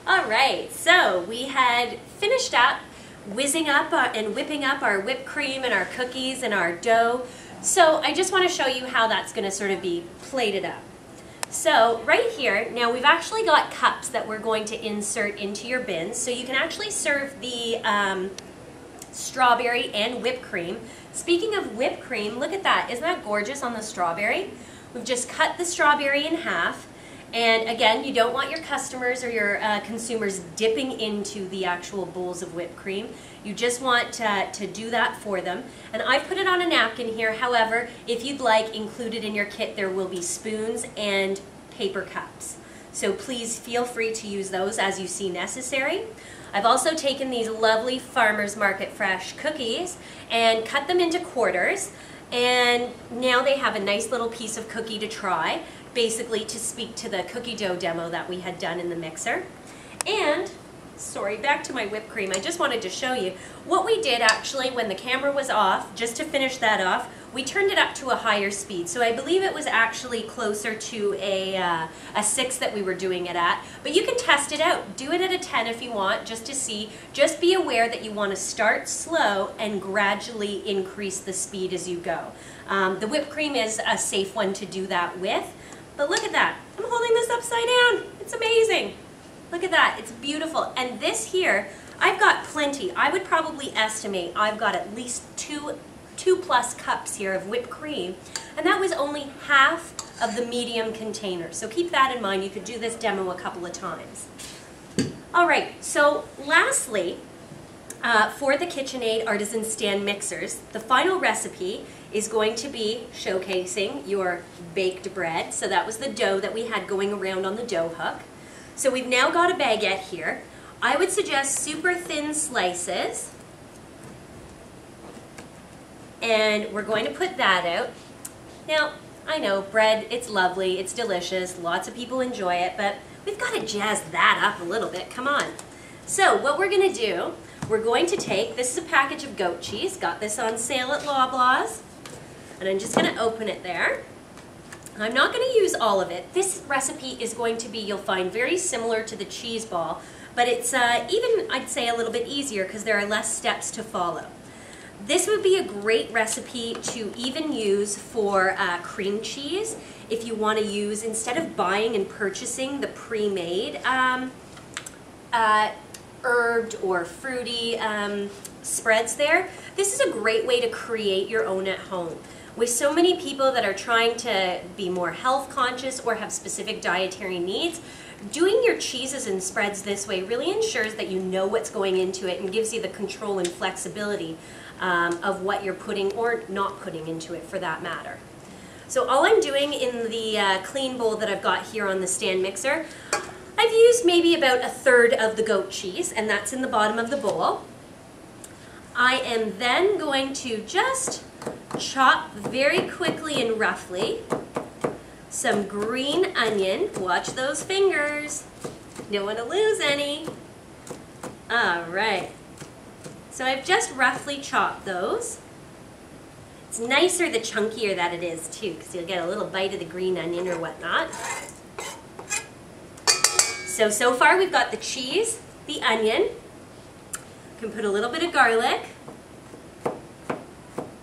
All right, so we had finished up whizzing up and whipping up our whipped cream and our cookies and our dough. So I just want to show you how that's going to sort of be plated up. So right here, now we've actually got cups that we're going to insert into your bins. So you can actually serve the strawberry and whipped cream. Speaking of whipped cream, look at that. Isn't that gorgeous on the strawberry? We've just cut the strawberry in half. And again, you don't want your customers or your consumers dipping into the actual bowls of whipped cream. You just want to do that for them. And I put it on a napkin here. However, if you'd like, included in your kit, there will be spoons and paper cups. So please feel free to use those as you see necessary. I've also taken these lovely Farmers Market Fresh cookies and cut them into quarters. And now they have a nice little piece of cookie to try, basically to speak to the cookie dough demo that we had done in the mixer. And, sorry, back to my whipped cream, I just wanted to show you what we did actually when the camera was off. Just to finish that off, we turned it up to a higher speed. So I believe it was actually closer to a 6 that we were doing it at. But you can test it out. Do it at a 10 if you want, just to see. Just be aware that you want to start slow and gradually increase the speed as you go. The whipped cream is a safe one to do that with. But look at that. I'm holding this upside down. It's amazing. Look at that. It's beautiful. And this here, I've got plenty. I would probably estimate I've got at least two plus cups here of whipped cream. And that was only half of the medium container. So keep that in mind. You could do this demo a couple of times. All right. So lastly, for the KitchenAid Artisan Stand Mixers, the final recipe is going to be showcasing your baked bread. So that was the dough that we had going around on the dough hook. So we've now got a baguette here. I would suggest super thin slices. And we're going to put that out. Now, I know bread, it's lovely, it's delicious, lots of people enjoy it, but we've got to jazz that up a little bit, come on. So what we're going to do, we're going to take, this is a package of goat cheese, got this on sale at Loblaws, and I'm just going to open it there. I'm not going to use all of it. This recipe is going to be, you'll find, very similar to the cheese ball, but it's even, I'd say, a little bit easier because there are less steps to follow. This would be a great recipe to even use for cream cheese if you want to use, instead of buying and purchasing the pre-made herbed or fruity spreads there. This is a great way to create your own at home. With so many people that are trying to be more health conscious or have specific dietary needs, doing your cheeses and spreads this way really ensures that you know what's going into it and gives you the control and flexibility of what you're putting or not putting into it for that matter. So all I'm doing in the clean bowl that I've got here on the stand mixer, I've used maybe about 1/3 of the goat cheese, and that's in the bottom of the bowl. I am then going to just chop very quickly and roughly some green onion. Watch those fingers. Don't want to lose any. All right. So I've just roughly chopped those. It's nicer the chunkier that it is too, because you'll get a little bite of the green onion or whatnot. So far we've got the cheese, the onion. You can put a little bit of garlic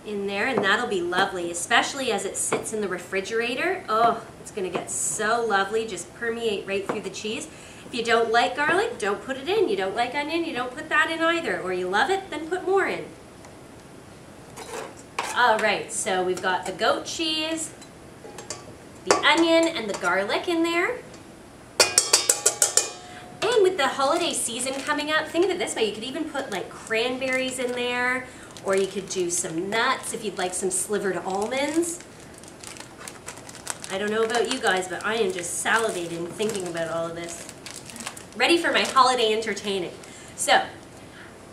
in there, and that'll be lovely, especially as it sits in the refrigerator. Oh, it's going to get so lovely, just permeate right through the cheese. If you don't like garlic, don't put it in. You don't like onion, you don't put that in either. Or you love it, then put more in. All right, so we've got the goat cheese, the onion, and the garlic in there. And with the holiday season coming up, think of it this way, you could even put like cranberries in there, or you could do some nuts if you'd like some slivered almonds. I don't know about you guys, but I am just salivating thinking about all of this. Ready for my holiday entertaining. So,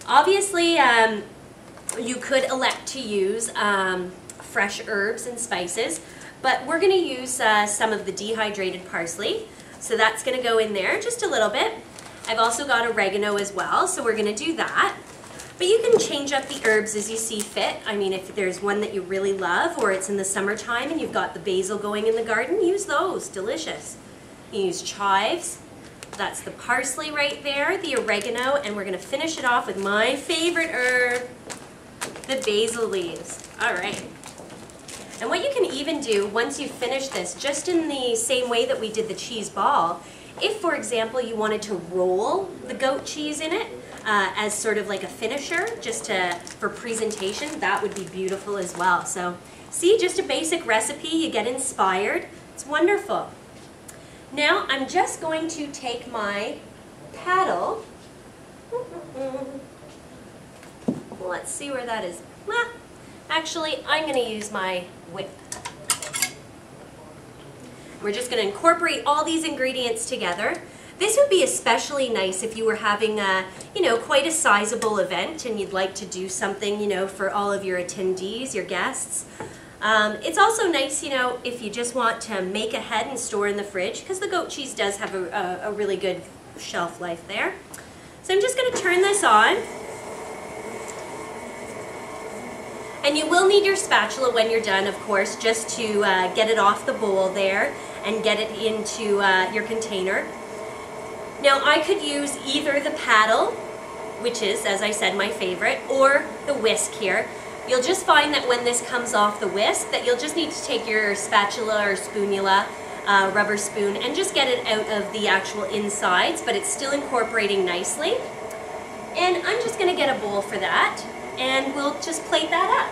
obviously, you could elect to use fresh herbs and spices, but we're going to use some of the dehydrated parsley. So that's going to go in there just a little bit. I've also got oregano as well, so we're going to do that. But you can change up the herbs as you see fit. I mean, if there's one that you really love, or it's in the summertime and you've got the basil going in the garden, use those. Delicious. You use chives. That's the parsley right there, the oregano, and we're going to finish it off with my favorite herb, the basil leaves. All right. And what you can even do once you finish this, just in the same way that we did the cheese ball, if, for example, you wanted to roll the goat cheese in it as sort of like a finisher, just for presentation, that would be beautiful as well. So, see, just a basic recipe, you get inspired. It's wonderful. Now, I'm just going to take my paddle. Let's see where that is. Actually, I'm going to use my whip. We're just going to incorporate all these ingredients together. This would be especially nice if you were having a, quite a sizable event and you'd like to do something, for all of your attendees, your guests. It's also nice, if you just want to make ahead and store in the fridge, because the goat cheese does have a really good shelf life there. So I'm just going to turn this on. And you will need your spatula when you're done, of course, just to get it off the bowl there and get it into your container. Now, I could use either the paddle, which is, as I said, my favorite, or the whisk here. You'll just find that when this comes off the whisk, that you'll just need to take your spatula or spoonula, rubber spoon, and just get it out of the actual insides, but it's still incorporating nicely. And I'm just going to get a bowl for that. And we'll just plate that up.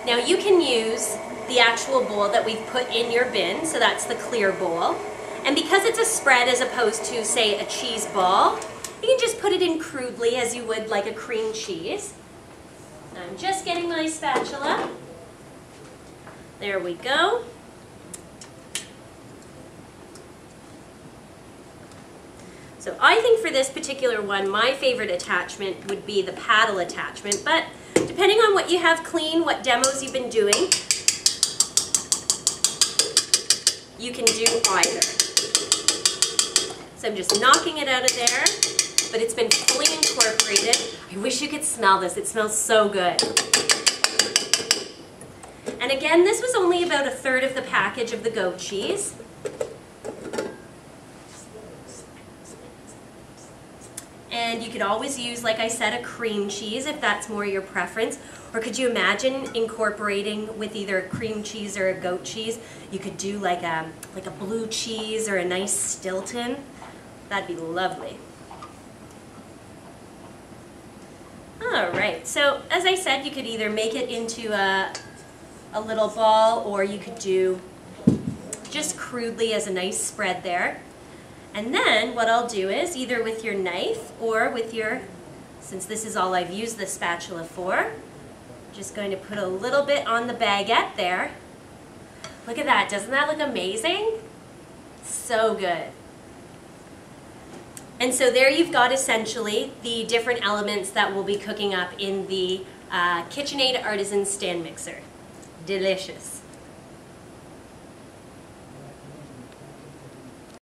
Now you can use the actual bowl that we've put in your bin, so that's the clear bowl. And because it's a spread as opposed to, say, a cheese ball, you can just put it in crudely as you would like a cream cheese. Now I'm just getting my spatula. There we go. So I think for this particular one, my favorite attachment would be the paddle attachment, but depending on what you have clean, what demos you've been doing, you can do either. So I'm just knocking it out of there, but it's been fully incorporated. I wish you could smell this. It smells so good. And again, this was only about 1/3 of the package of the goat cheese. And you could always use, like I said, a cream cheese if that's more your preference. Or could you imagine incorporating with either a cream cheese or a goat cheese? You could do like a blue cheese or a nice Stilton. That'd be lovely. All right, so as I said, you could either make it into a little ball, or you could do just crudely as a nice spread there. And then what I'll do is, either with your knife or with your, since this is all I've used the spatula for, just going to put a little bit on the baguette there. Look at that, doesn't that look amazing? So good. And so there you've got essentially the different elements that we'll be cooking up in the KitchenAid Artisan Stand Mixer. Delicious.